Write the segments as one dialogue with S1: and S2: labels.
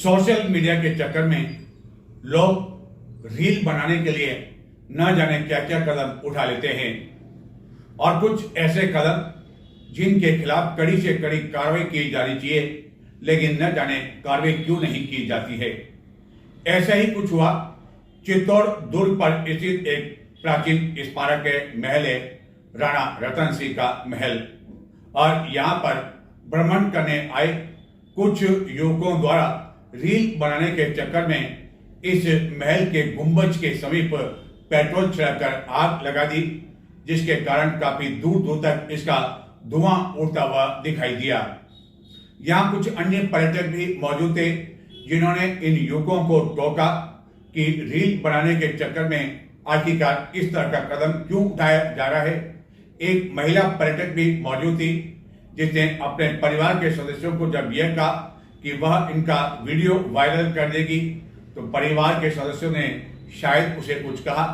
S1: Social media के चक्कर में लोग रील बनाने के लिए न जाने क्या क्या कदम उठा लेते हैं और कुछ ऐसे कदम जिनके खिलाफ कड़ी से कड़ी कार्रवाई की जानी चाहिए, लेकिन न जाने कार्रवाई क्यों नहीं की जाती है। ऐसा ही कुछ हुआ चित्तौड़ दुर्ग पर स्थित एक प्राचीन स्मारक है, महल है राणा रतन सिंह का महल, और यहाँ पर भ्रमण करने आए कुछ युवकों द्वारा रील बनाने के चक्कर में इस महल के गुंबज के समीप पेट्रोल छिड़ककर आग लगा दी, जिसके कारण काफी दूर दूर तक इसका धुआं उड़ता हुआ दिखाई दिया। यहाँ कुछ अन्य पर्यटक भी मौजूद थे जिन्होंने इन युवकों को टोका कि रील बनाने के चक्कर में आखिरकार इस तरह का कदम क्यों उठाया जा रहा है। एक महिला पर्यटक भी मौजूद थी जिसने अपने परिवार के सदस्यों को जब यह कहा कि वह इनका वीडियो वायरल कर देगी, तो परिवार के सदस्यों ने शायद उसे कुछ कहा।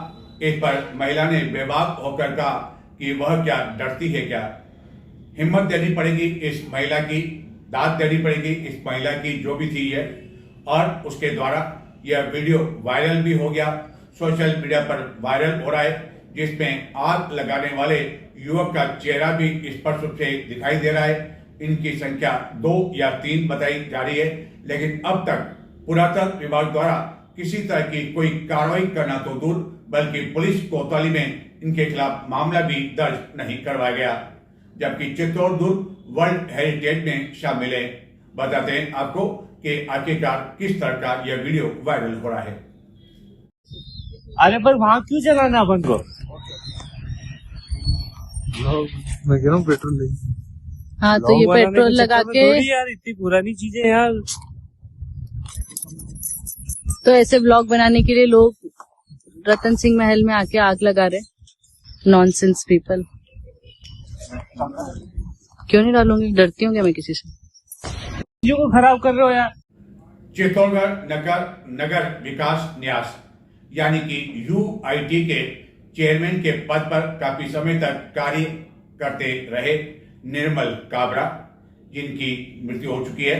S1: इस पर महिला ने बेबाक होकर कहा कि वह क्या डरती है क्या। हिम्मत देनी पड़ेगी इस महिला की, दाद देनी पड़ेगी इस महिला की जो भी थी ये, और उसके द्वारा यह वीडियो वायरल भी हो गया, सोशल मीडिया पर वायरल हो रहा है, जिसमें आग लगाने वाले युवक का चेहरा भी स्पष्ट रूप से दिखाई दे रहा है। इनकी संख्या 2 या 3 बताई जा रही है, लेकिन अब तक पुरातत्व विभाग द्वारा किसी तरह की कोई कार्रवाई करना तो दूर, बल्कि पुलिस कोतवाली में इनके खिलाफ मामला भी दर्ज नहीं करवाया गया, जबकि चित्तौड़ दुर्ग वर्ल्ड हेरिटेज में शामिल है। बताते हैं आपको कि आखिरकार किस तरह का यह वीडियो वायरल हो रहा है।
S2: अरे पर वहाँ क्यों जलाना अपन को?
S3: मैं कह रहा हूँ पेट्रोल नहीं।
S4: हाँ तो ये पेट्रोल लगा के
S2: यार इतनी पुरानी चीजें यार।
S4: तो ऐसे ब्लॉग बनाने के लिए लोग रतन सिंह महल में आके आग लगा रहे। Nonsense people. क्यों नहीं डालूंगी, डरती हूँ क्या मैं किसी से?
S2: चीजों को खराब कर रहे हो यार।
S1: चित्तौड़गढ़ नगर विकास न्यास यानी कि UIT के चेयरमैन के पद पर काफी समय तक कार्य करते रहे निर्मल काबरा, जिनकी मृत्यु हो चुकी है,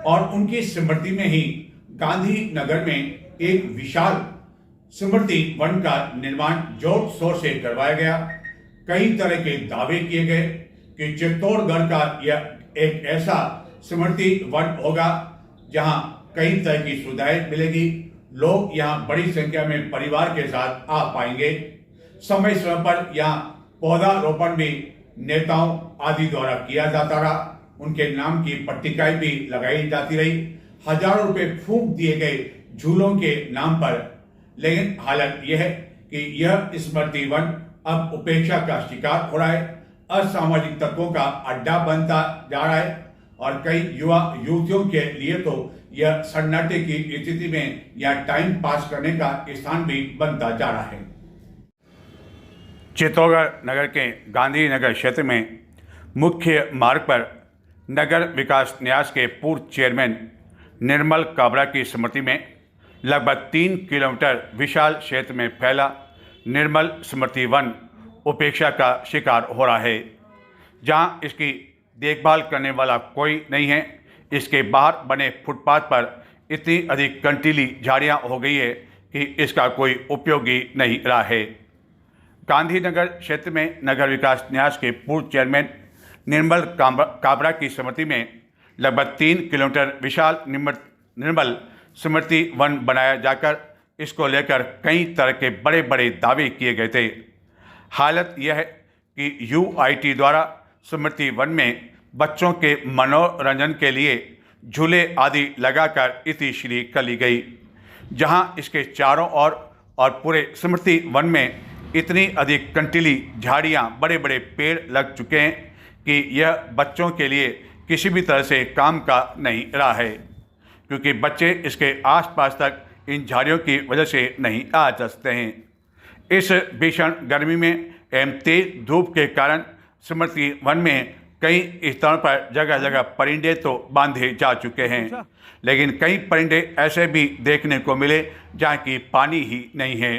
S1: और उनकी स्मृति में ही गांधी नगर में एक विशाल स्मृति वन का निर्माण जोर शोर से करवाया गया। कई तरह के दावे किए गए कि चित्तौड़गढ़ का यह एक ऐसा स्मृति वन होगा जहां कई तरह की सुविधाएं मिलेगी, लोग यहां बड़ी संख्या में परिवार के साथ आ पाएंगे। समय समय पर यहां पौधारोपण भी नेताओं आदि द्वारा किया जाता रहा, उनके नाम की पट्टिकाएं भी लगाई जाती रही, हजारों रुपए फूंक दिए गए झूलों के नाम पर। लेकिन हालत यह है कि यह स्मृति वन अब उपेक्षा का शिकार हो रहा है, असामाजिक तत्वों का अड्डा बनता जा रहा है, और कई युवा युवतियों के लिए तो यह सन्नाटे की स्थिति में यह टाइम पास करने का स्थान भी बनता जा रहा है। चित्तौड़गढ़ नगर के गांधी नगर क्षेत्र में मुख्य मार्ग पर नगर विकास न्यास के पूर्व चेयरमैन निर्मल काबरा की स्मृति में लगभग 3 किलोमीटर विशाल क्षेत्र में फैला निर्मल स्मृति वन उपेक्षा का शिकार हो रहा है, जहां इसकी देखभाल करने वाला कोई नहीं है। इसके बाहर बने फुटपाथ पर इतनी अधिक कंटीली झाड़ियां हो गई है कि इसका कोई उपयोग ही नहीं रहा है। गांधीनगर क्षेत्र में नगर विकास न्यास के पूर्व चेयरमैन निर्मल काबरा की स्मृति में लगभग 3 किलोमीटर विशाल निर्मल स्मृति वन बनाया जाकर इसको लेकर कई तरह के बड़े बड़े दावे किए गए थे। हालत यह है कि UIT द्वारा स्मृति वन में बच्चों के मनोरंजन के लिए झूले आदि लगाकर इतिश्री कर ली गई, जहां इसके चारों ओर और पूरे स्मृति वन में इतनी अधिक कंटीली झाड़ियां, बड़े बड़े पेड़ लग चुके हैं कि यह बच्चों के लिए किसी भी तरह से काम का नहीं रहा है, क्योंकि बच्चे इसके आसपास तक इन झाड़ियों की वजह से नहीं आ सकते हैं। इस भीषण गर्मी में एवं तेज धूप के कारण स्मृति वन में कई स्थानों पर जगह जगह परिंदे तो बांधे जा चुके हैं, लेकिन कई परिंदे ऐसे भी देखने को मिले जहाँ की पानी ही नहीं है,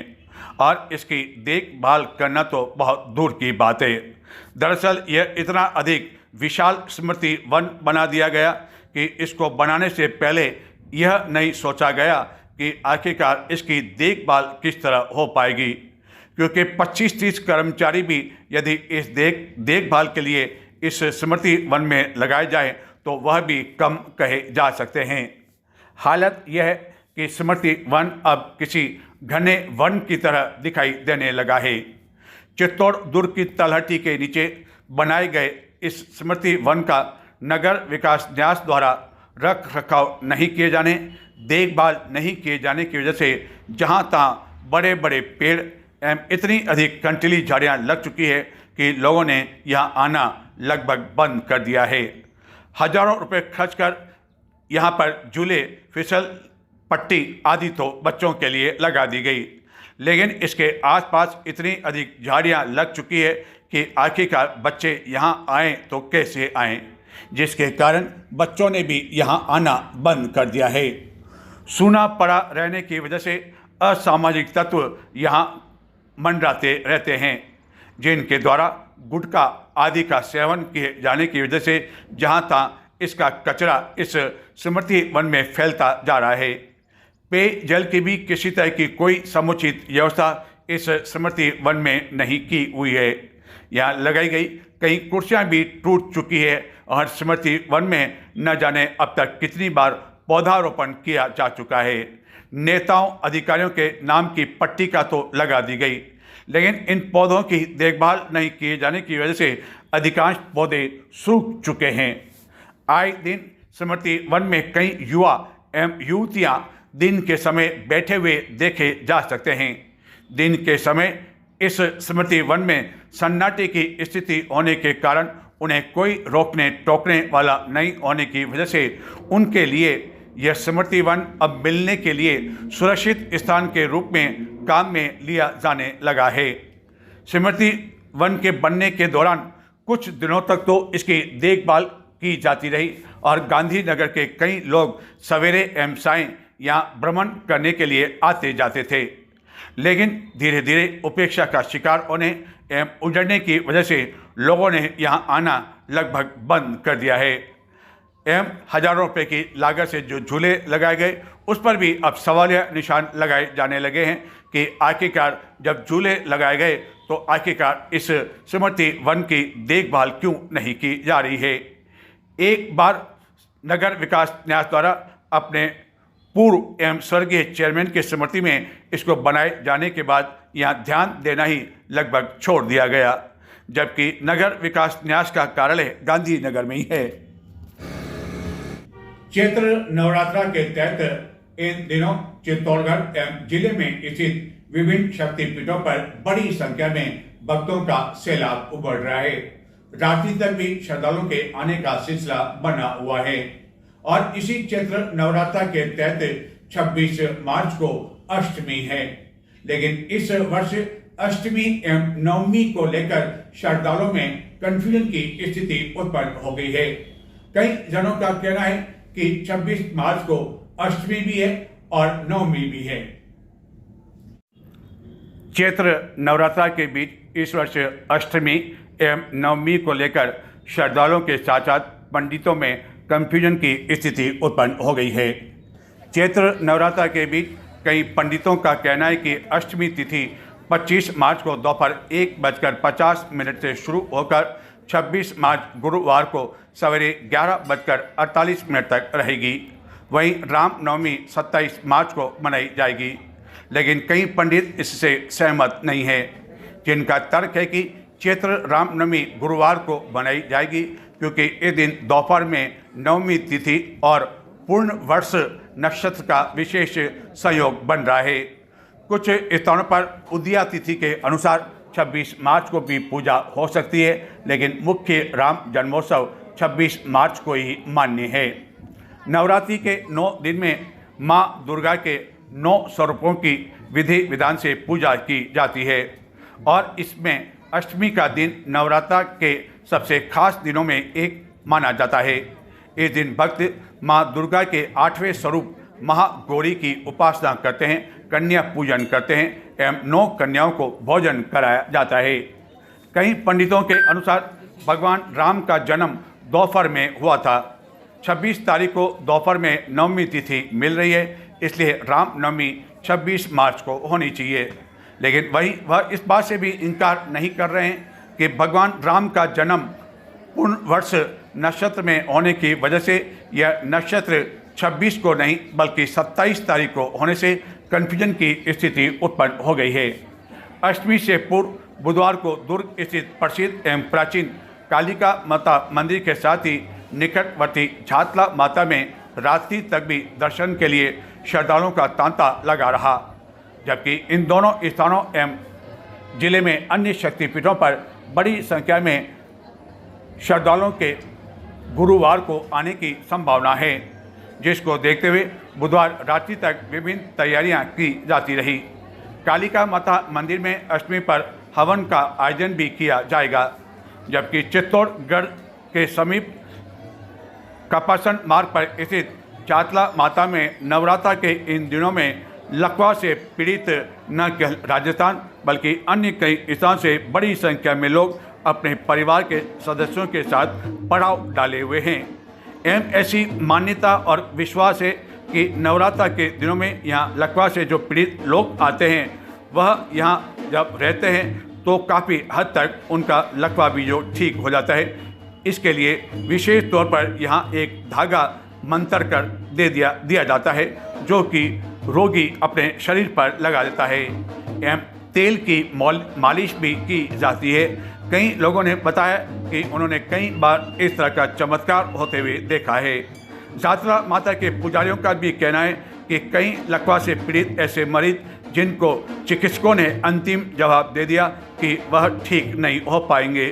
S1: और इसकी देखभाल करना तो बहुत दूर की बात है। दरअसल यह इतना अधिक विशाल स्मृति वन बना दिया गया कि इसको बनाने से पहले यह नहीं सोचा गया कि आखिरकार इसकी देखभाल किस तरह हो पाएगी, क्योंकि 25-30 कर्मचारी भी यदि इस देखभाल के लिए इस स्मृति वन में लगाए जाएं तो वह भी कम कहे जा सकते हैं। हालत यह है कि स्मृति वन अब किसी घने वन की तरह दिखाई देने लगा है। चित्तौड़ दुर्ग की तलहटी के नीचे बनाए गए इस स्मृति वन का नगर विकास न्यास द्वारा रख रखाव नहीं किए जाने, देखभाल नहीं किए जाने की वजह से जहां तहां बड़े बड़े पेड़ एवं इतनी अधिक कंटीली झाड़ियां लग चुकी है कि लोगों ने यहां आना लगभग बंद कर दिया है। हजारों रुपए खर्च कर यहां पर झूले, फिसल पट्टी आदि तो बच्चों के लिए लगा दी गई, लेकिन इसके आसपास इतनी अधिक झाड़ियां लग चुकी है कि आखिरकार बच्चे यहां आएँ तो कैसे आएँ, जिसके कारण बच्चों ने भी यहां आना बंद कर दिया है। सूना पड़ा रहने की वजह से असामाजिक तत्व यहां मंडराते रहते हैं, जिनके द्वारा गुटखा आदि का सेवन किए जाने की वजह से जहां तहां इसका कचरा इस स्मृति वन में फैलता जा रहा है। पेयजल की भी किसी तरह की कोई समुचित व्यवस्था इस स्मृति वन में नहीं की हुई है। यहाँ लगाई गई कई कुर्सियाँ भी टूट चुकी है और स्मृति वन में न जाने अब तक कितनी बार पौधारोपण किया जा चुका है। नेताओं अधिकारियों के नाम की पट्टिका तो लगा दी गई, लेकिन इन पौधों की देखभाल नहीं किए जाने की वजह से अधिकांश पौधे सूख चुके हैं। आए दिन स्मृति वन में कई युवा एवं युवतियां दिन के समय बैठे हुए देखे जा सकते हैं। दिन के समय इस स्मृति वन में सन्नाटे की स्थिति होने के कारण उन्हें कोई रोकने टोकने वाला नहीं होने की वजह से उनके लिए यह स्मृति वन अब मिलने के लिए सुरक्षित स्थान के रूप में काम में लिया जाने लगा है। स्मृति वन के बनने के दौरान कुछ दिनों तक तो इसकी देखभाल की जाती रही और गांधीनगर के कई लोग सवेरे एवं सायं यहाँ भ्रमण करने के लिए आते जाते थे, लेकिन धीरे धीरे उपेक्षा का शिकार होने एवं उजड़ने की वजह से लोगों ने यहाँ आना लगभग बंद कर दिया है। एवं हजारों रुपए की लागत से जो झूले लगाए गए उस पर भी अब सवालिया निशान लगाए जाने लगे हैं कि आखिरकार जब झूले लगाए गए तो आखिरकार इस स्मृति वन की देखभाल क्यों नहीं की जा रही है। एक बार नगर विकास न्यास द्वारा अपने पूर्व एवं स्वर्गीय चेयरमैन की स्मृति में इसको बनाए जाने के बाद यहाँ ध्यान देना ही लगभग छोड़ दिया गया, जबकि नगर विकास न्यास का कार्यालय गांधीनगर में ही है। चैत्र नवरात्रा के तहत इन दिनों चित्तौड़गढ़ एवं जिले में स्थित विभिन्न शक्तिपीठों पर बड़ी संख्या में भक्तों का सैलाब उमड़ रहा है। रात्रि तक भी श्रद्धालुओं के आने का सिलसिला बना हुआ है और इसी चैत्र नवरात्रा के तहत 26 मार्च को अष्टमी है, लेकिन इस वर्ष अष्टमी एवं नवमी को लेकर श्रद्धालुओं में कंफ्यूजन की स्थिति उत्पन्न हो गई है। कई जनों का कहना है कि 26 मार्च को अष्टमी भी है और नवमी भी है। चैत्र नवरात्रा के बीच इस वर्ष अष्टमी एवं नवमी को लेकर श्रद्धालुओं के साथ साथ पंडितों में कंफ्यूजन की स्थिति उत्पन्न हो गई है। चैत्र नवरात्रा के बीच कई पंडितों का कहना है कि अष्टमी तिथि 25 मार्च को दोपहर 1:50 से शुरू होकर 26 मार्च गुरुवार को सवेरे 11:48 तक रहेगी। वहीं रामनवमी 27 मार्च को मनाई जाएगी, लेकिन कई पंडित इससे सहमत नहीं हैं, जिनका तर्क है कि चैत्र रामनवमी गुरुवार को मनाई जाएगी क्योंकि इस दिन दोपहर में नवमी तिथि और पूर्ण वर्ष नक्षत्र का विशेष संयोग बन रहा है। कुछ स्थानों पर उदया तिथि के अनुसार 26 मार्च को भी पूजा हो सकती है, लेकिन मुख्य राम जन्मोत्सव 26 मार्च को ही मान्य है। नवरात्रि के 9 दिन में माँ दुर्गा के 9 स्वरूपों की विधि विधान से पूजा की जाती है और इसमें अष्टमी का दिन नवरात्रा के सबसे खास दिनों में एक माना जाता है। इस दिन भक्त माँ दुर्गा के 8वें स्वरूप महागौरी की उपासना करते हैं, कन्या पूजन करते हैं एवं 9 कन्याओं को भोजन कराया जाता है। कई पंडितों के अनुसार भगवान राम का जन्म दोपहर में हुआ था, 26 तारीख को दोपहर में नवमी तिथि मिल रही है, इसलिए रामनवमी 26 मार्च को होनी चाहिए। लेकिन वह इस बात से भी इनकार नहीं कर रहे हैं कि भगवान राम का जन्म पूर्ण वर्ष नक्षत्र में होने की वजह से यह नक्षत्र 26 को नहीं बल्कि 27 तारीख को होने से कन्फ्यूजन की स्थिति उत्पन्न हो गई है। अष्टमी से पूर्व बुधवार को दुर्ग स्थित प्रसिद्ध एवं प्राचीन कालिका माता मंदिर के साथ ही निकटवर्ती झातला माता में रात्रि तक भी दर्शन के लिए श्रद्धालुओं का तांता लगा रहा, जबकि इन दोनों स्थानों एवं जिले में अन्य शक्तिपीठों पर बड़ी संख्या में श्रद्धालुओं के गुरुवार को आने की संभावना है, जिसको देखते हुए बुधवार रात्रि तक विभिन्न तैयारियां की जाती रही। कालिका माता मंदिर में अष्टमी पर हवन का आयोजन भी किया जाएगा, जबकि चित्तौड़गढ़ के समीप कपासन मार्ग पर स्थित चातला माता में नवरात्र के इन दिनों में लकवा से पीड़ित न केवल राजस्थान बल्कि अन्य कई स्थानों से बड़ी संख्या में लोग अपने परिवार के सदस्यों के साथ पड़ाव डाले हुए हैं। एवं ऐसी मान्यता और विश्वास है कि नवरात्र के दिनों में यहाँ लकवा से जो पीड़ित लोग आते हैं वह यहाँ जब रहते हैं तो काफ़ी हद तक उनका लकवा भी जो ठीक हो जाता है। इसके लिए विशेष तौर पर यहाँ एक धागा मंतर कर दिया जाता है, जो कि रोगी अपने शरीर पर लगा देता है। एवं तेल की मालिश भी की जाती है। कई लोगों ने बताया कि उन्होंने कई बार इस तरह का चमत्कार होते हुए देखा है। जातला माता के पुजारियों का भी कहना है कि कई लकवा से पीड़ित ऐसे मरीज जिनको चिकित्सकों ने अंतिम जवाब दे दिया कि वह ठीक नहीं हो पाएंगे,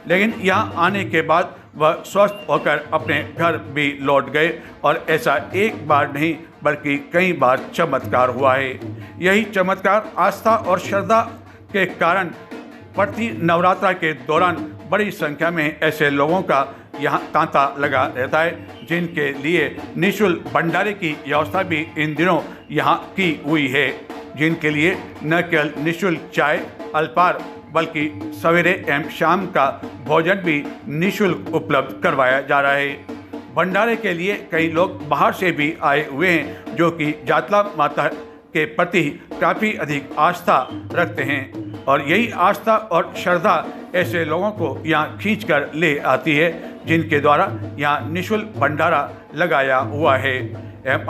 S1: लेकिन यहाँ आने के बाद वह स्वस्थ होकर अपने घर भी लौट गए और ऐसा एक बार नहीं बल्कि कई बार चमत्कार हुआ है। यही चमत्कार आस्था और श्रद्धा के कारण प्रति नवरात्र के दौरान बड़ी संख्या में ऐसे लोगों का यहाँ तांता लगा रहता है, जिनके लिए निःशुल्क भंडारे की व्यवस्था भी इन दिनों यहाँ की हुई है, जिनके लिए न केवल निःशुल्क चाय अल्पाहार बल्कि सवेरे एवं शाम का भोजन भी निःशुल्क उपलब्ध करवाया जा रहा है। भंडारे के लिए कई लोग बाहर से भी आए हुए हैं, जो कि जातला माता के प्रति काफ़ी अधिक आस्था रखते हैं और यही आस्था और श्रद्धा ऐसे लोगों को यहाँ खींच कर ले आती है, जिनके द्वारा यहाँ निःशुल्क भंडारा लगाया हुआ है।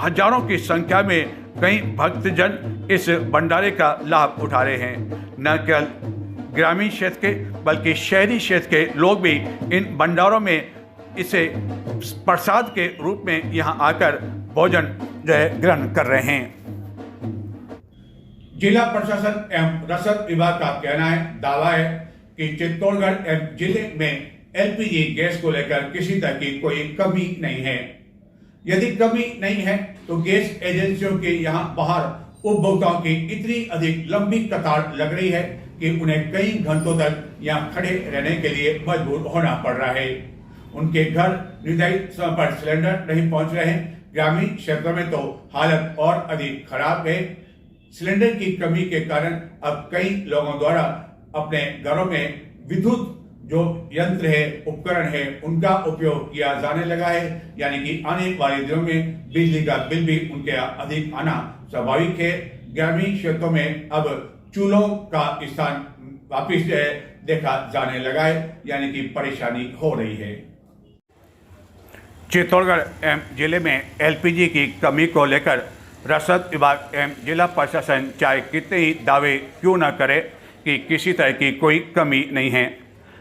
S1: हजारों की संख्या में कई भक्तजन इस भंडारे का लाभ उठा रहे हैं। न केवल ग्रामीण क्षेत्र के बल्कि शहरी क्षेत्र के लोग भी इन भंडारों में इसे प्रसाद के रूप में यहाँ आकर भोजन ग्रहण कर रहे हैं। जिला प्रशासन एवं रसद विभाग का कहना है, दावा है कि चित्तौड़गढ़ एवं जिले में एलपीजी गैस को लेकर किसी तरह की कोई कमी नहीं है। यदि कमी नहीं है तो गैस एजेंसियों के यहाँ बाहर उपभोक्ताओं की इतनी अधिक लंबी कतार लग रही है कि उन्हें कई घंटों तक यहाँ खड़े रहने के लिए मजबूर होना पड़ रहा है। उनके घर निर्धारित समय पर सिलेंडर नहीं पहुंच रहे हैं। ग्रामीण क्षेत्रों में तो हालत और अधिक खराब है। सिलेंडर की कमी के कारण अब कई लोगों द्वारा अपने घरों में विद्युत जो यंत्र है, उपकरण है, उनका उपयोग किया जाने लगा है, यानी कि आने वाले दिनों में बिजली का बिल भी उनके अधिक आना स्वाभाविक है। ग्रामीण क्षेत्रों में अब चूल्हों का स्थान वापिस देखा जाने लगा है, यानी कि परेशानी हो रही है। चित्तौड़गढ़ एवं जिले में एलपीजी की कमी को लेकर रसद विभाग एवं जिला प्रशासन चाहे कितने ही दावे क्यों न करे कि किसी तरह की कोई कमी नहीं है,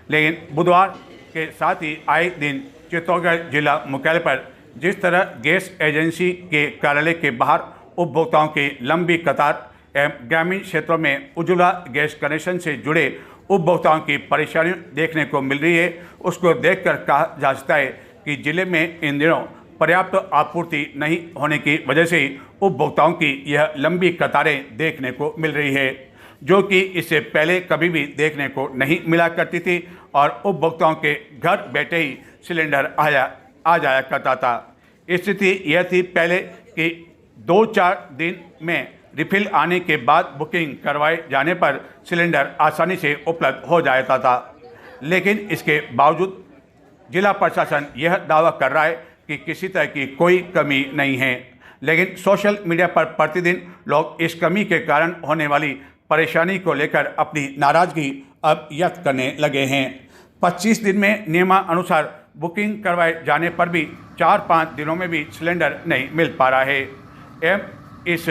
S1: लेकिन बुधवार के साथ ही आए दिन चित्तौड़गढ़ जिला मुख्यालय पर जिस तरह गैस एजेंसी के कार्यालय के बाहर उपभोक्ताओं की लंबी कतार एवं ग्रामीण क्षेत्रों में उज्ज्वला गैस कनेक्शन से जुड़े उपभोक्ताओं की परेशानियां देखने को मिल रही है, उसको देखकर कहा जा सकता है कि जिले में इन दिनों पर्याप्त आपूर्ति नहीं होने की वजह से उपभोक्ताओं की यह लंबी कतारें देखने को मिल रही है, जो कि इससे पहले कभी भी देखने को नहीं मिला करती थी और उपभोक्ताओं के घर बैठे ही सिलेंडर आ जाया करता था। स्थिति यह थी पहले कि 2-4 दिन में रिफिल आने के बाद बुकिंग करवाए जाने पर सिलेंडर आसानी से उपलब्ध हो जाता था, लेकिन इसके बावजूद जिला प्रशासन यह दावा कर रहा है कि किसी तरह की कोई कमी नहीं है, लेकिन सोशल मीडिया पर प्रतिदिन लोग इस कमी के कारण होने वाली परेशानी को लेकर अपनी नाराज़गी अब व्यक्त करने लगे हैं। 25 दिन में नियमानुसार बुकिंग करवाए जाने पर भी 4-5 दिनों में भी सिलेंडर नहीं मिल पा रहा है। एवं इस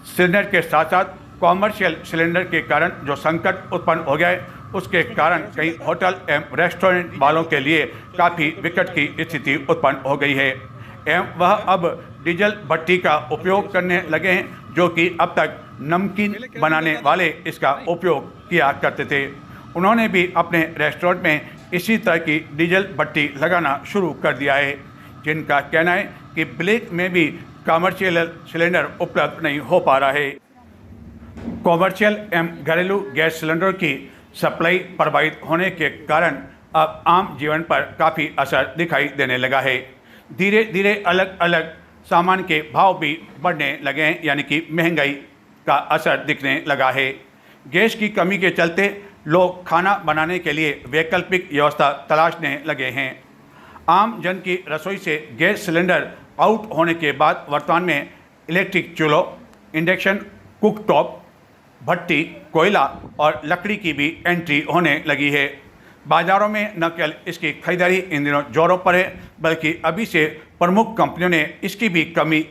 S1: सिलेंडर के साथ साथ कॉमर्शियल सिलेंडर के कारण जो संकट उत्पन्न हो गया है, उसके कारण कई होटल एवं रेस्टोरेंट वालों के लिए काफ़ी विकट की स्थिति उत्पन्न हो गई है एवं वह अब डीजल भट्टी का उपयोग करने लगे हैं, जो कि अब तक नमकीन बनाने वाले इसका उपयोग किया करते थे। उन्होंने भी अपने रेस्टोरेंट में इसी तरह की डीजल भट्टी लगाना शुरू कर दिया है, जिनका कहना है कि ब्लैक में भी कमर्शियल सिलेंडर उपलब्ध नहीं हो पा रहा है। कॉमर्शियल एवं घरेलू गैस सिलेंडर की सप्लाई प्रभावित होने के कारण अब आम जीवन पर काफ़ी असर दिखाई देने लगा है। धीरे धीरे अलग अलग सामान के भाव भी बढ़ने लगे हैं, यानी कि महंगाई का असर दिखने लगा है। गैस की कमी के चलते लोग खाना बनाने के लिए वैकल्पिक व्यवस्था तलाशने लगे हैं। आम जन की रसोई से गैस सिलेंडर आउट होने के बाद वर्तमान में इलेक्ट्रिक चूल्हों, इंडक्शन कुकटॉप, भट्टी, कोयला और लकड़ी की भी एंट्री होने लगी है। बाज़ारों में न केवल इसकी खरीदारी इन दिनों जोरों पर है, बल्कि अभी से प्रमुख कंपनियों ने इसकी भी कमी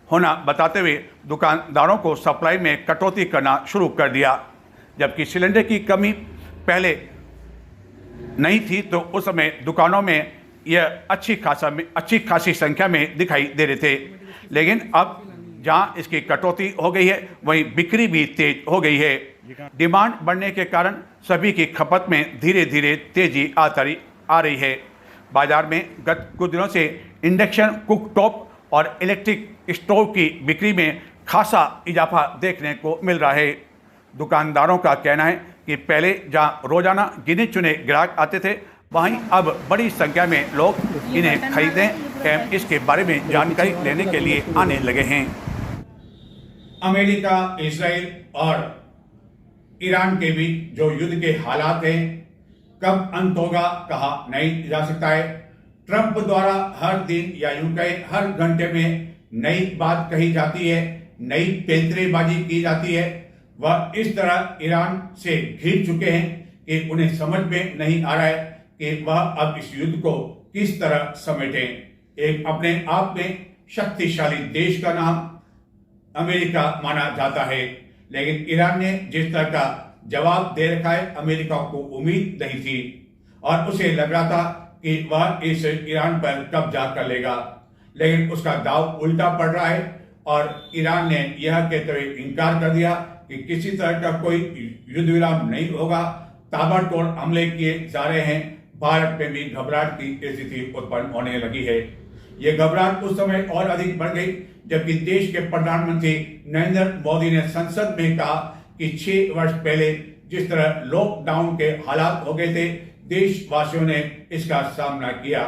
S1: होना बताते हुए दुकानदारों को सप्लाई में कटौती करना शुरू कर दिया। जबकि सिलेंडर की कमी पहले नहीं थी तो उस समय दुकानों में यह अच्छी खासी संख्या में दिखाई दे रहे थे, लेकिन अब जहां इसकी कटौती हो गई है वहीं बिक्री भी तेज हो गई है। डिमांड बढ़ने के कारण सभी की खपत में धीरे धीरे तेजी आ रही है। बाजार में गत कुछ दिनों से इंडक्शन कुकटॉप और इलेक्ट्रिक स्टोव की बिक्री में खासा इजाफा देखने को मिल रहा है। दुकानदारों का कहना है कि पहले जहां रोजाना गिने चुने ग्राहक आते थे, वहीं अब बड़ी संख्या में लोग इन्हें खरीदें एवं इसके बारे में जानकारी लेने के लिए आने लगे हैं।
S5: अमेरिका, इजराइल और ईरान के बीच जो युद्ध के हालात हैं, कब अंत होगा कहा नहीं जा सकता है। ट्रंप द्वारा हर दिन या यूं कहे हर घंटे में नई बात कही जाती है, नई पेंतरेबाजी की जाती है। वह इस तरह ईरान से घिर चुके हैं कि उन्हें समझ में नहीं आ रहा है कि वह अब इस युद्ध को किस तरह समेटें। एक अपने आप में शक्तिशाली देश का नाम अमेरिका माना जाता है, लेकिन ईरान ने जिस तरह का जवाब दे रखा है, अमेरिका को उम्मीद नहीं थी और उसे लग रहा था कि वह इस ईरान पर कब्जा कर लेगा, लेकिन उसका दाव उल्टा पड़ रहा है और ईरान ने यह कहते हुए इनकार कर दिया कि किसी तरह का कोई युद्ध विराम नहीं होगा। ताबड़तोड़ हमले किए जा रहे हैं। भारत में भी घबराहट की स्थिति उत्पन्न होने लगी है। ये घबराहट उस समय और अधिक बढ़ गई जबकि देश के प्रधानमंत्री नरेंद्र मोदी ने संसद में कहा कि 6 वर्ष पहले जिस तरह लॉकडाउन के हालात हो गए थे, देशवासियों ने इसका सामना किया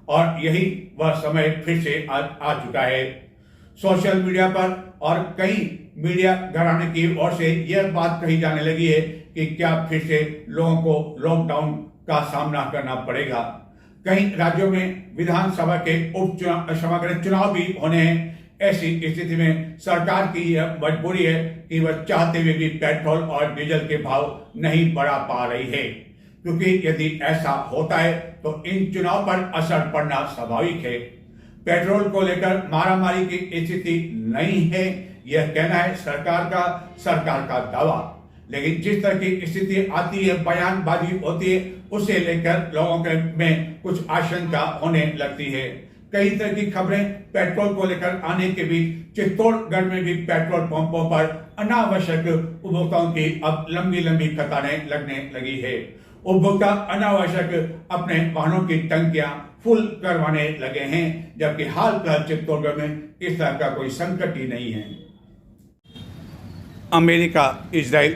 S5: और यही वह समय फिर से आ चुका है। सोशल मीडिया पर और कई मीडिया घराने की ओर से यह बात कही जाने लगी है कि क्या फिर से लोगों को लॉकडाउन का सामना करना पड़ेगा। कई राज्यों में विधानसभा के चुनाव भी होने हैं। ऐसी स्थिति में सरकार की यह मजबूरी है कि वह चाहते हुए भी पेट्रोल और डीजल के भाव नहीं बढ़ा पा रही है, क्योंकि यदि ऐसा होता है तो इन चुनाव पर असर पड़ना स्वाभाविक है। पेट्रोल को लेकर मारामारी की स्थिति नहीं है, यह कहना है सरकार का दावा, लेकिन जिस तरह की स्थिति आती है, बयानबाजी होती है, उसे लेकर लोगों के में कुछ आशंका होने लगती है। कई तरह की खबरें पेट्रोल को लेकर आने के बीच चित्तौड़गढ़ में भी पेट्रोल पंपों पर अनावश्यक उपभोक्ताओं की अब लंबी लंबी कतारें लगने लगी है। उपभोक्ता अनावश्यक अपने वाहनों की टंकियां फुल करवाने लगे हैं, जबकि हाल फिलहाल चित्तौड़गढ़ में इस तरह का कोई संकट ही नहीं है।
S1: अमेरिका, इजराइल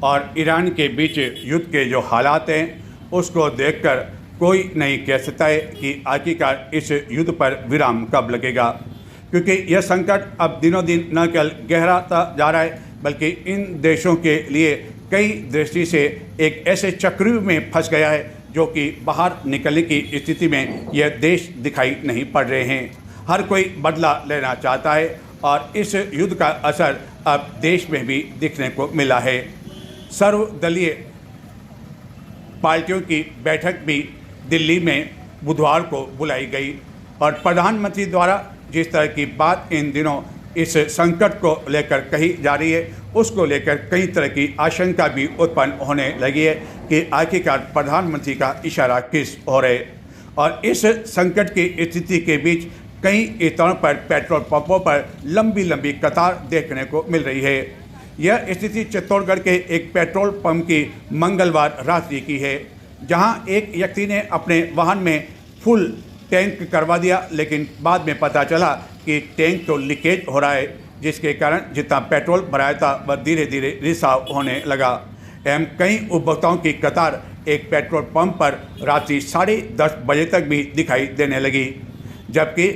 S1: और ईरान के बीच युद्ध के जो हालात हैं, उसको देखकर कोई नहीं कह सकता है कि आखिरकार इस युद्ध पर विराम कब लगेगा, क्योंकि यह संकट अब दिनों दिन न केवल गहराता जा रहा है, बल्कि इन देशों के लिए कई दृष्टि से एक ऐसे चक्रव्यूह में फंस गया है जो कि बाहर निकलने की स्थिति में यह देश दिखाई नहीं पड़ रहे हैं।
S5: हर कोई बदला लेना चाहता है और इस युद्ध का असर अब देश में भी दिखने को मिला है। सर्वदलीय पार्टियों की बैठक भी दिल्ली में बुधवार को बुलाई गई और प्रधानमंत्री द्वारा जिस तरह की बात इन दिनों इस संकट को लेकर कही जा रही है, उसको लेकर कई तरह की आशंका भी उत्पन्न होने लगी है कि आखिरकार प्रधानमंत्री का इशारा किस हो रहे। और इस संकट की स्थिति के बीच कई स्थानों पर पेट्रोल पंपों पर लंबी लंबी कतार देखने को मिल रही है। यह स्थिति चित्तौड़गढ़ के एक पेट्रोल पंप की मंगलवार रात्रि की है, जहां एक व्यक्ति ने अपने वाहन में फुल टैंक करवा दिया, लेकिन बाद में पता चला कि टैंक तो लीकेज हो रहा है, जिसके कारण जितना पेट्रोल भराया था वह धीरे धीरे रिसाव होने लगा। एवं कई उपभोक्ताओं की कतार एक पेट्रोल पंप पर रात्रि 10:30 बजे तक भी दिखाई देने लगी, जबकि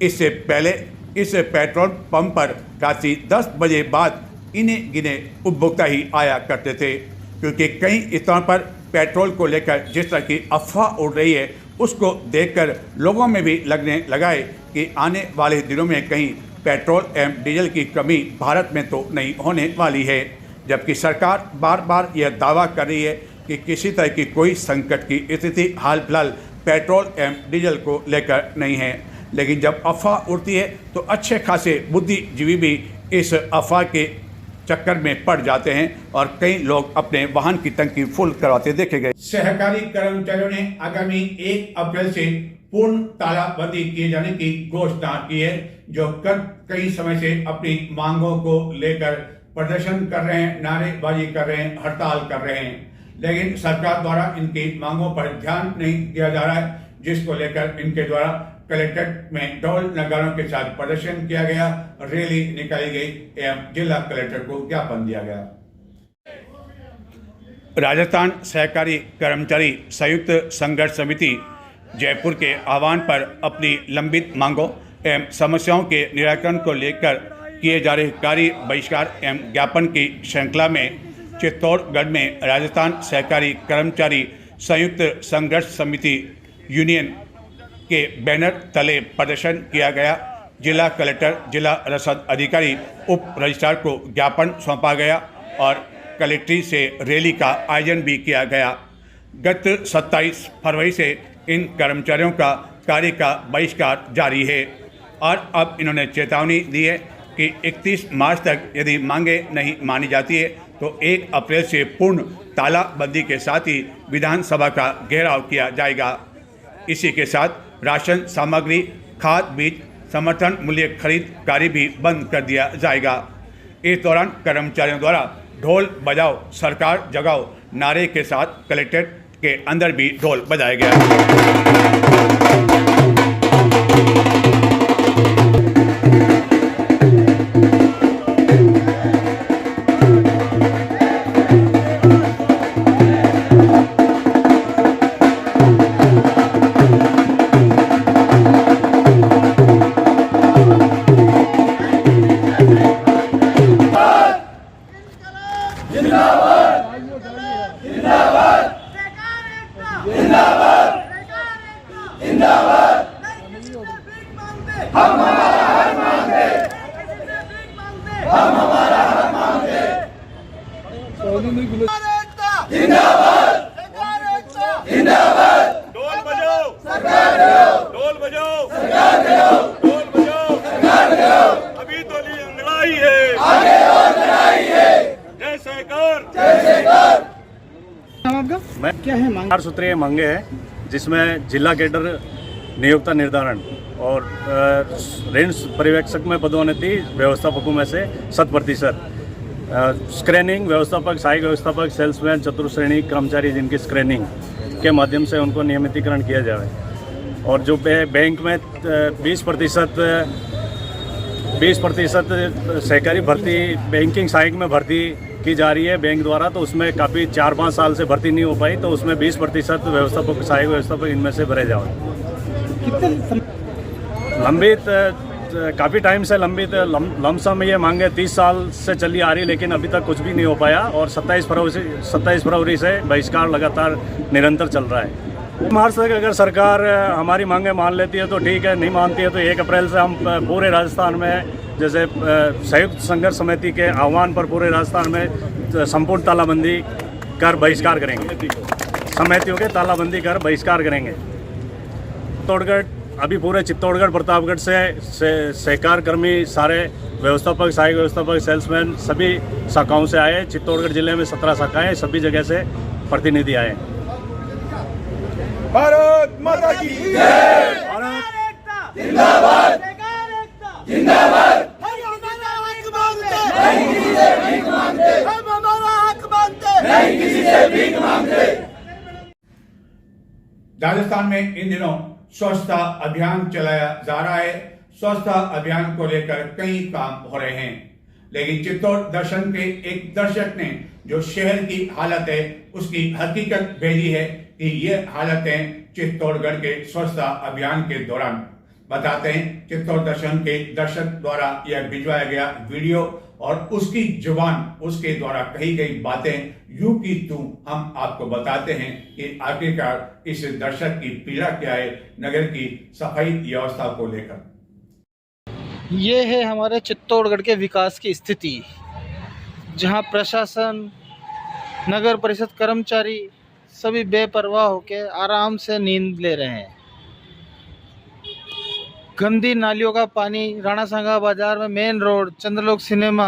S5: इससे पहले इस पेट्रोल पंप पर रात्रि 10 बजे बाद इन्हें गिने उपभोक्ता ही आया करते थे, क्योंकि कई स्थानों पर पेट्रोल को लेकर जिस तरह की अफवाह उड़ रही है, उसको देखकर लोगों में भी लगने लगा है कि आने वाले दिनों में कहीं पेट्रोल एवं डीजल की कमी भारत में तो नहीं होने वाली है। जबकि सरकार बार बार यह दावा कर रही है कि किसी तरह की कोई संकट की स्थिति हाल फिलहाल पेट्रोल एवं डीजल को लेकर नहीं है, लेकिन जब अफवाह उड़ती है तो अच्छे खासे बुद्धिजीवी भी इस अफवाह के चक्कर में पड़ जाते हैं और कई लोग अपने वाहन की टंकी फुल करवाते देखे गए।
S1: सहकारी कर्मचारियों ने आगामी 1 अप्रैल से पूर्ण तालाबंदी किए जाने की घोषणा की है, जो कई समय से अपनी मांगों को लेकर प्रदर्शन कर रहे हैं, नारेबाजी कर रहे हैं, हड़ताल कर रहे हैं, लेकिन सरकार द्वारा इनकी मांगों पर ध्यान नहीं दिया जा रहा है, जिसको लेकर इनके द्वारा कलेक्ट्रेट में ढोल नगाड़ों के साथ प्रदर्शन किया गया, रैली निकाली गई एवं जिला कलेक्टर को ज्ञापन दिया गया।
S5: राजस्थान सहकारी कर्मचारी संयुक्त संघर्ष समिति जयपुर के आह्वान पर अपनी लंबित मांगों एवं समस्याओं के निराकरण को लेकर किए जा रहे कार्य बहिष्कार एवं ज्ञापन की श्रृंखला में चित्तौड़गढ़ में राजस्थान सहकारी कर्मचारी संयुक्त संघर्ष समिति यूनियन के बैनर तले प्रदर्शन किया गया। जिला कलेक्टर, जिला रसद अधिकारी, उप रजिस्ट्रार को ज्ञापन सौंपा गया और कलेक्ट्री से रैली का आयोजन भी किया गया। गत 27 फरवरी से इन कर्मचारियों का कार्य का बहिष्कार जारी है और अब इन्होंने चेतावनी दी है कि 31 मार्च तक यदि मांगे नहीं मानी जाती है तो 1 अप्रैल से पूर्ण तालाबंदी के साथ ही विधानसभा का घेराव किया जाएगा। इसी के साथ राशन सामग्री, खाद, बीज, समर्थन मूल्य खरीद कार्य भी बंद कर दिया जाएगा। इस दौरान कर्मचारियों द्वारा ढोल बजाओ सरकार जगाओ नारे के साथ कलेक्ट्रेट के अंदर भी ढोल बजाया गया।
S6: क्या है मांग? 4 सूत्रीय मांगे हैं, जिसमें जिला कैडर नियोक्ता निर्धारण और ऋण पर्यवेक्षक में पदोन्नति व्यवस्थापकों में से 100%, स्क्रीनिंग व्यवस्थापक, सहायक व्यवस्थापक, सेल्समैन, चतुर्श्रेणी कर्मचारी जिनकी स्क्रीनिंग के माध्यम से उनको नियमितीकरण किया जाए और जो बैंक में 20% सहकारी भर्ती बैंकिंग सहायक में भर्ती की जा रही है बैंक द्वारा, तो उसमें काफ़ी 4-5 साल से भर्ती नहीं हो पाई, तो उसमें 20% व्यवस्थापक, सहायक व्यवस्थापक इनमें से भरे जाओ। लंबित काफ़ी टाइम से लंबित लमसम ये मांगे 30 साल से चली आ रही, लेकिन अभी तक कुछ भी नहीं हो पाया और 27 फरवरी से बहिष्कार लगातार निरंतर चल रहा है। मार्च तक अगर सरकार हमारी मांगें मान लेती है तो ठीक है, नहीं मानती है तो 1 अप्रैल से हम पूरे राजस्थान में जैसे संयुक्त संघर्ष समिति के आह्वान पर पूरे राजस्थान में संपूर्ण तालाबंदी कर बहिष्कार करेंगे, समितियों के तालाबंदी कर बहिष्कार करेंगे। चित्तौड़गढ़ अभी पूरे चित्तौड़गढ़ प्रतापगढ़ से सहकार कर्मी सारे व्यवस्थापक, सहायक व्यवस्थापक, सेल्समैन सभी शाखाओं से आए। चित्तौड़गढ़ जिले में 17 शाखाएं, सभी जगह से प्रतिनिधि आए।
S5: भारत माता की जय। भारत जिंदाबाद जिंदाबाद। नहीं किसी से भीख मांगते, हम हमारा हक मांगते, नहीं किसी से भीख मांगते। राजस्थान में इन दिनों स्वच्छता अभियान चलाया जा रहा है। स्वच्छता अभियान को लेकर कई काम हो रहे हैं, लेकिन चित्तौड़ दर्शन के एक दर्शक ने जो शहर की हालत है उसकी हकीकत भेजी है कि ये हालतें चित्तौड़गढ़ के स्वच्छता अभियान के दौरान। बताते हैं चित्तौड़ दर्शन के दर्शक द्वारा यह भिजवाया गया वीडियो और उसकी जुबान, उसके द्वारा कही गई बातें यूं की तूं हम आपको बताते हैं कि आखिरकार इस दर्शक की पीड़ा क्या है नगर की सफाई व्यवस्था को लेकर।
S7: ये है हमारे चित्तौड़गढ़ के विकास की स्थिति, जहां प्रशासन, नगर परिषद कर्मचारी सभी बेपरवाह होकर आराम से नींद ले रहे हैं। गंदी नालियों का पानी राणा सांगा बाजार में, मेन रोड, चंद्रलोक सिनेमा,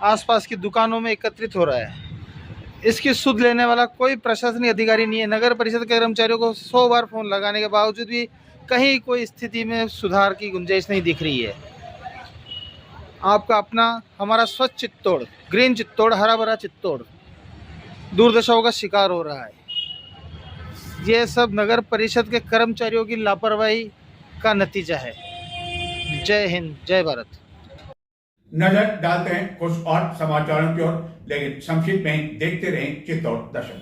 S7: आसपास की दुकानों में एकत्रित हो रहा है। इसकी सुध लेने वाला कोई प्रशासनिक अधिकारी नहीं है। नगर परिषद के कर्मचारियों को 100 बार फोन लगाने के बावजूद भी कहीं कोई स्थिति में सुधार की गुंजाइश नहीं दिख रही है। आपका अपना हमारा स्वच्छ चित्तौड़, ग्रीन चित्तौड़, हरा भरा चित्तौड़ दुर्दशाओं का शिकार हो रहा है। ये सब नगर परिषद के कर्मचारियों की लापरवाही का नतीजा है। जय हिंद, जय भारत।
S5: नजर डालते हैं कुछ और समाचारों की ओर, लेकिन संक्षिप्त में देखते रहें चित्तौड़ दर्शन।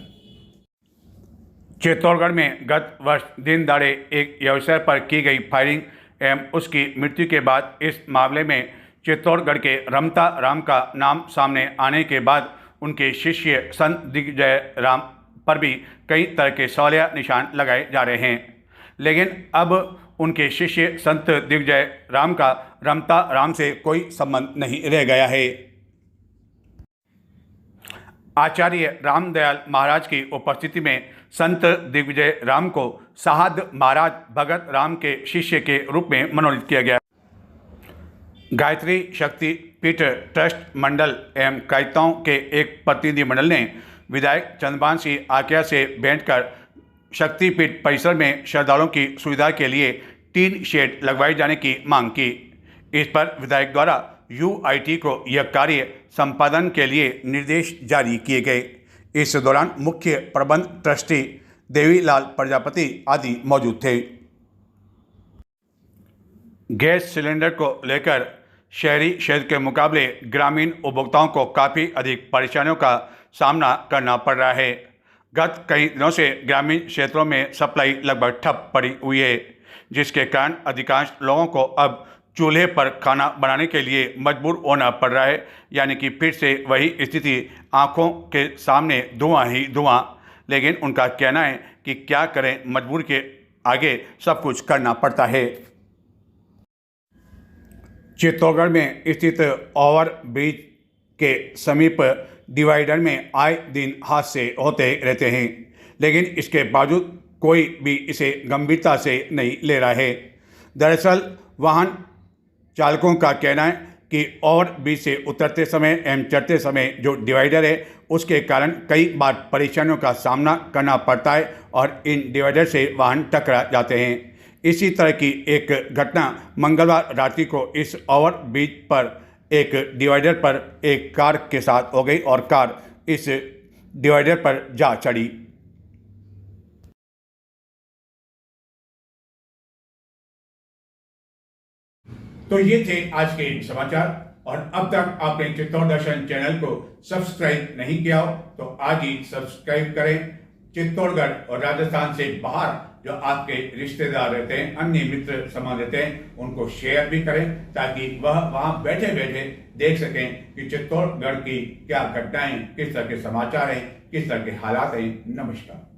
S5: चित्तौड़गढ़ में गत वर्ष दिन दहाड़े एक व्यवसाय पर की गई फायरिंग एवं उसकी मृत्यु के बाद इस मामले में चित्तौड़गढ़ के रमता राम का नाम सामने आने के बाद उनके शिष्य संत दिग्विजय राम पर भी कई तरह के सवालिया निशान लगाए जा रहे हैं, लेकिन अब उनके शिष्य संत दिग्विजय राम का रमता राम से कोई संबंध नहीं रह गया है। आचार्य रामदयाल महाराज की उपस्थिति में संत दिग्विजय राम को साहद महाराज भगत राम के शिष्य के रूप में मनोनीत किया गया। गायत्री शक्ति पीठ ट्रस्ट मंडल एवं कायताओं के एक प्रतिनिधि मंडल ने विधायक चंद्रभान सिंह आकिया से भेंट कर शक्तिपीठ परिसर में श्रद्धालुओं की सुविधा के लिए 3 शेड लगवाए जाने की मांग की। इस पर विधायक द्वारा यूआईटी को यह कार्य संपादन के लिए निर्देश जारी किए गए। इस दौरान मुख्य प्रबंध ट्रस्टी देवीलाल प्रजापति आदि मौजूद थे। गैस सिलेंडर को लेकर शहरी क्षेत्र के मुकाबले ग्रामीण उपभोक्ताओं को काफ़ी अधिक परेशानियों का सामना करना पड़ रहा है। गत कई दिनों से ग्रामीण क्षेत्रों में सप्लाई लगभग ठप पड़ी हुई है, जिसके कारण अधिकांश लोगों को अब चूल्हे पर खाना बनाने के लिए मजबूर होना पड़ रहा है, यानी कि फिर से वही स्थिति, आंखों के सामने धुआं ही धुआं। लेकिन उनका कहना है कि क्या करें, मजबूर के आगे सब कुछ करना पड़ता है। चित्तौड़गढ़ में स्थित ओवर ब्रिज के समीप डिवाइडर में आए दिन हादसे होते रहते हैं, लेकिन इसके बावजूद कोई भी इसे गंभीरता से नहीं ले रहा है। दरअसल वाहन चालकों का कहना है कि ओवर ब्रिज से उतरते समय एवं चढ़ते समय जो डिवाइडर है उसके कारण कई बार परेशानियों का सामना करना पड़ता है और इन डिवाइडर से वाहन टकरा जाते हैं। इसी तरह की एक घटना मंगलवार रात्रि को इस ओवर ब्रिज पर एक डिवाइडर पर एक कार के साथ हो गई और कार इस डिवाइडर पर जा चढ़ी। तो ये थे आज के समाचार, और अब तक आपने चित्तौड़ दर्शन चैनल को सब्सक्राइब नहीं किया हो तो आज ही सब्सक्राइब करें। चित्तौड़गढ़ और राजस्थान से बाहर जो आपके रिश्तेदार रहते हैं, अन्य मित्र समाज रहते हैं, उनको शेयर भी करें ताकि वह वहां बैठे बैठे देख सकें कि चित्तौड़गढ़ की क्या घटनाएं, किस तरह के समाचार हैं, किस तरह के हालात हैं। नमस्कार।